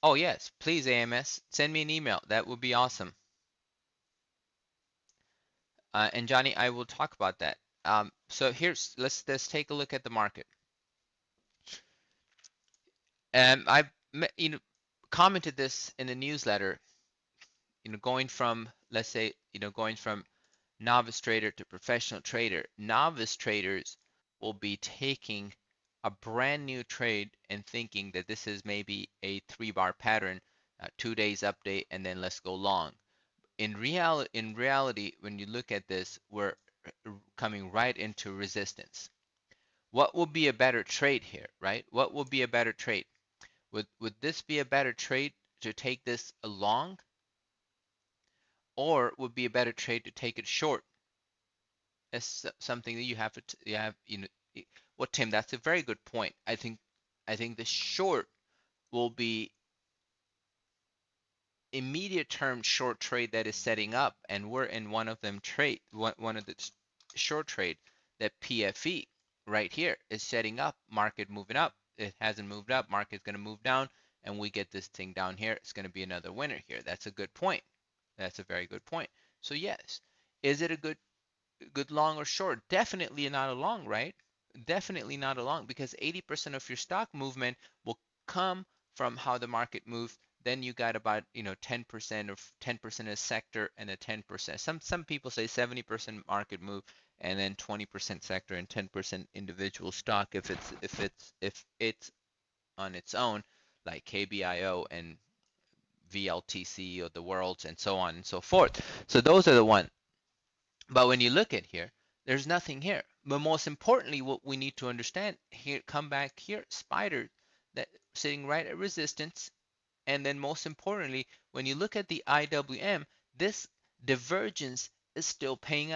Oh yes, please AMS, send me an email. That would be awesome. And Johnny, I will talk about that. So here's let's take a look at the market. I commented this in the newsletter. Going from, let's say, going from novice trader to professional trader. Novice traders will be taking a brand new trade and thinking that this is maybe a 3 bar pattern, 2 days update, and then let's go long. In reality, when you look at this, we're coming right into resistance. What would be a better trade here, right? What would be a better trade? Would this be a better trade to take this long, or would be a better trade to take it short? It's something that you have, well, Tim, that's a very good point. I think the short will be immediate term short trade that is setting up, and we're in one of them trade, one of the short trade that PFE right here is setting up, market moving up. It hasn't moved up, market's going to move down, and we get this thing down here. It's going to be another winner here. That's a good point. That's a very good point. So yes, is it a good long or short? Definitely not a long, right? Definitely not a long, because 80% of your stock movement will come from how the market moves. Then you got about 10% or 10% of sector and a 10%. Some people say 70% market move and then 20% sector and 10% individual stock if it's on its own, like KBIO and VLTC or the worlds and so on and so forth. So those are the one. But when you look at here, there's nothing here. But most importantly, what we need to understand here, come back here, spider that sitting right at resistance. And then most importantly, when you look at the IWM, this divergence is still playing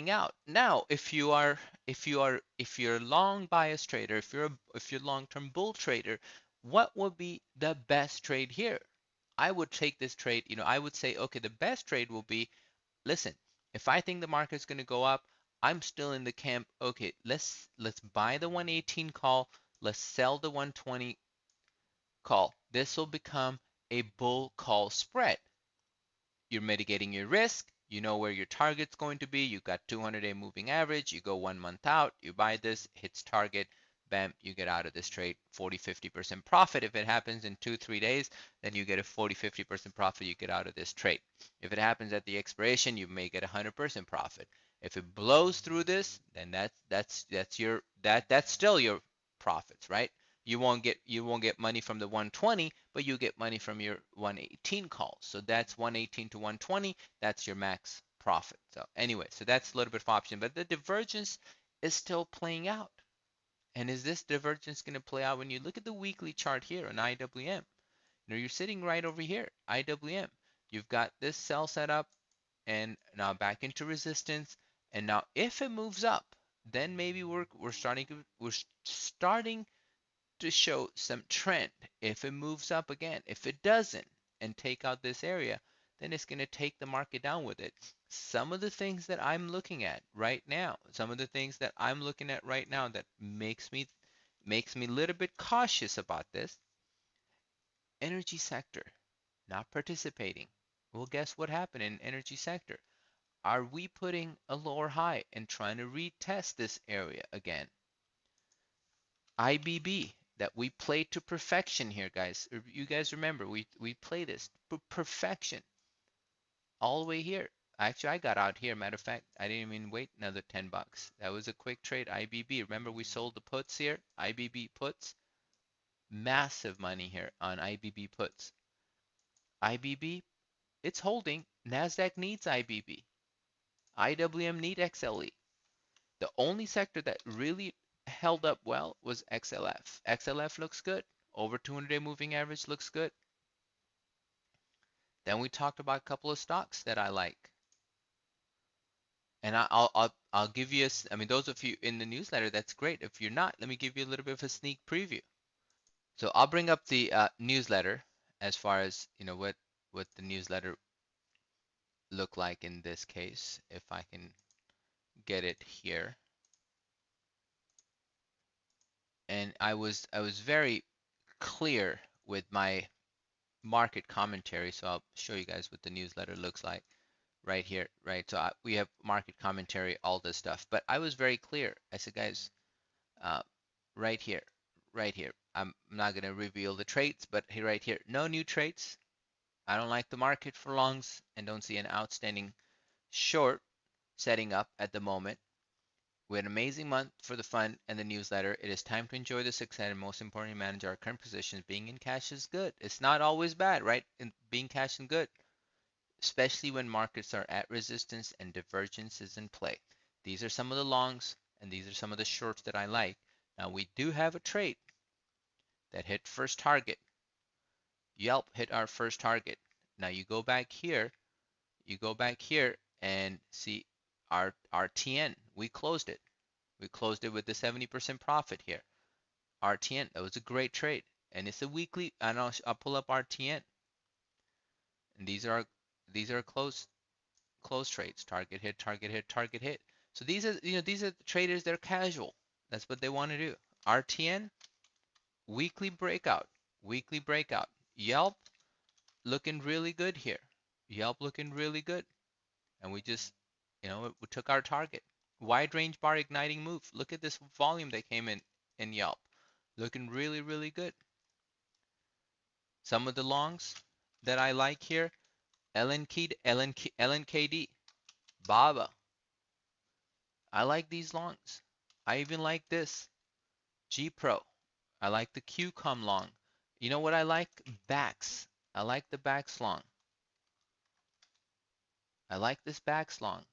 out. Now, if you're a long bias trader, if you're a long-term bull trader, what would be the best trade here? I would take this trade, I would say, okay, the best trade will be, listen, if I think the market's going to go up, I'm still in the camp. Okay, let's buy the 118 call. Let's sell the 120 call. This will become a bull call spread. You're mitigating your risk. You know where your target's going to be. You got 200-day moving average. You go 1 month out. You buy this, hits target. Bam, you get out of this trade 40-50% profit. If it happens in 2-3 days, then you get a 40-50% profit. You get out of this trade. If it happens at the expiration, you may get 100% profit. If it blows through this, then that's still your profits, right? You won't get money from the 120, but you get money from your 118 calls. So that's 118 to 120. That's your max profit. So anyway, so that's a little bit of option, but the divergence is still playing out. And is this divergence going to play out when you look at the weekly chart here on IWM? You're sitting right over here, IWM. You've got this sell set up and now back into resistance. And now if it moves up, then maybe we're starting to show some trend. If it moves up again, if it doesn't and take out this area, then it's going to take the market down with it. Some of the things that I'm looking at right now, that makes me a little bit cautious about this. Energy sector not participating. Well, guess what happened in energy sector? Are we putting a lower high and trying to retest this area again? IBB that we played to perfection here, guys. You guys remember we play this to perfection all the way here. Actually, I got out here. Matter of fact, I didn't even wait another 10 bucks. That was a quick trade. IBB. Remember we sold the puts here. IBB puts. Massive money here on IBB puts. IBB, it's holding. Nasdaq needs IBB. IWM need XLE. The only sector that really held up well was XLF. XLF looks good. Over 200-day moving average looks good. Then we talked about a couple of stocks that I like. And I'll give you I mean, those of you in the newsletter, that's great. If you're not, let me give you a little bit of a sneak preview. So I'll bring up the newsletter as far as what the newsletter look like in this case, if I can get it here. And I was very clear with my market commentary. So I'll show you guys what the newsletter looks like right here, right? So we have market commentary, all this stuff. But I was very clear. I said, guys, uh, right here, right here. I'm not going to reveal the traits, but here, right here, no new traits. I don't like the market for longs and don't see an outstanding short setting up at the moment. We had an amazing month for the fund and the newsletter. It is time to enjoy the success and most importantly, manage our current positions. Being in cash is good. It's not always bad, right? Being cash is good, especially when markets are at resistance and divergence is in play. These are some of the longs and these are some of the shorts that I like. Now we do have a trade that hit first target. Yelp hit our first target. Now you go back here and see our TN. We closed it. We closed it with the 70% profit here. RTN, that was a great trade. And it's a weekly, and I'll pull up RTN. And these are close trades. Target hit, target hit, target hit. So these are the traders that are casual. That's what they want to do. RTN, weekly breakout. Weekly breakout. Yelp looking really good here. Yelp looking really good. And we just, we took our target. Wide range bar igniting move. Look at this volume that came in Yelp. Looking really, really good. Some of the longs that I like here, LNKD, BABA. I like these longs. I even like this, G Pro. I like the QCOM long. You know what I like? Backs. I like the backs long. I like this backs long.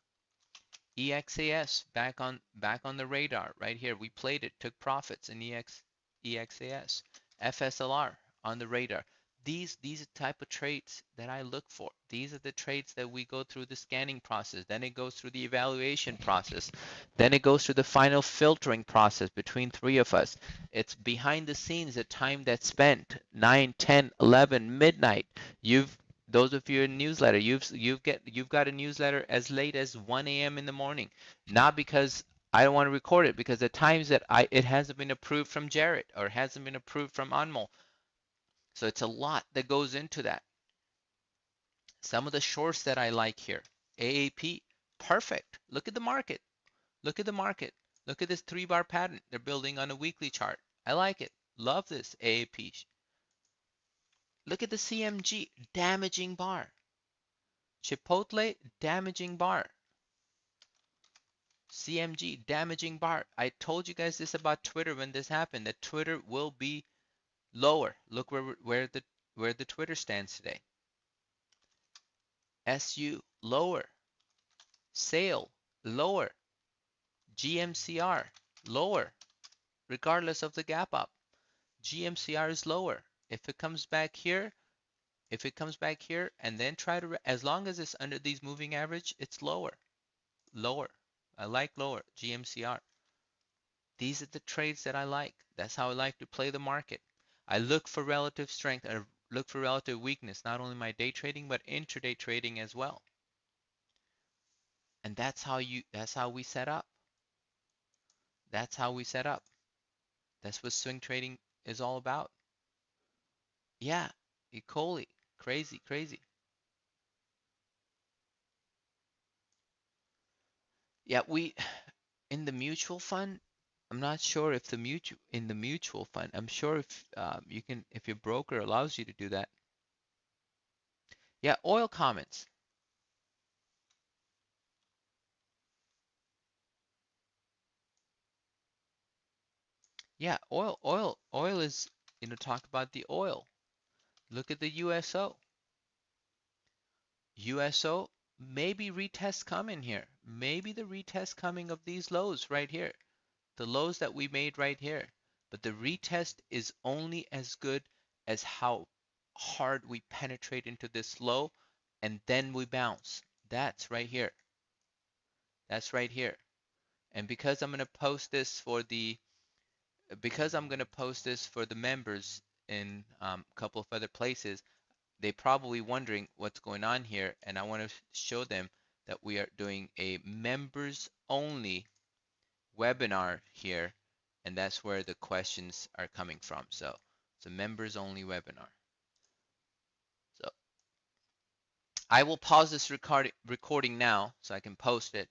EXAS back on the radar right here. We played it, took profits in EXAS. FSLR on the radar. These are type of trades that I look for. These are the trades that we go through the scanning process. Then it goes through the evaluation process. Then it goes through the final filtering process between three of us. It's behind the scenes, the time that's spent 9, 10, 11, midnight. You've those of you in newsletter, you've got a newsletter as late as 1 a.m. in the morning. Not because I don't want to record it, because at times that it hasn't been approved from Jarrett or hasn't been approved from Anmol. So it's a lot that goes into that. Some of the shorts that I like here. AAP, perfect. Look at the market. Look at the market. Look at this 3-bar pattern they're building on a weekly chart. I like it. Love this AAP. Look at the CMG, damaging bar. Chipotle, damaging bar. CMG, damaging bar. I told you guys this about Twitter when this happened, that Twitter will be lower. Look where the Twitter stands today. SU, lower. Sale, lower. GMCR, lower. Regardless of the gap up. GMCR is lower. If it comes back here, and then try to, as long as it's under these moving average, it's lower. Lower. I like lower. GMCR. These are the trades that I like. That's how I like to play the market. I look for relative strength. I look for relative weakness, not only my day trading, but intraday trading as well. And that's how we set up. That's how we set up. That's what swing trading is all about. Yeah, E. coli. Crazy, crazy. Yeah, in the mutual fund, I'm not sure if in the mutual fund, I'm sure if you can, if your broker allows you to do that. Yeah, oil comments. Yeah, oil is, talk about the oil. Look at the USO. USO, maybe retest coming here. Maybe the retest coming of these lows right here. The lows that we made right here. But the retest is only as good as how hard we penetrate into this low and then we bounce. That's right here. That's right here. And because I'm going to post this for the members in a couple of other places, they probably wondering what's going on here, and I want to show them that we are doing a members only webinar here, and that's where the questions are coming from. So it's a members only webinar. I will pause this recording now so I can post it.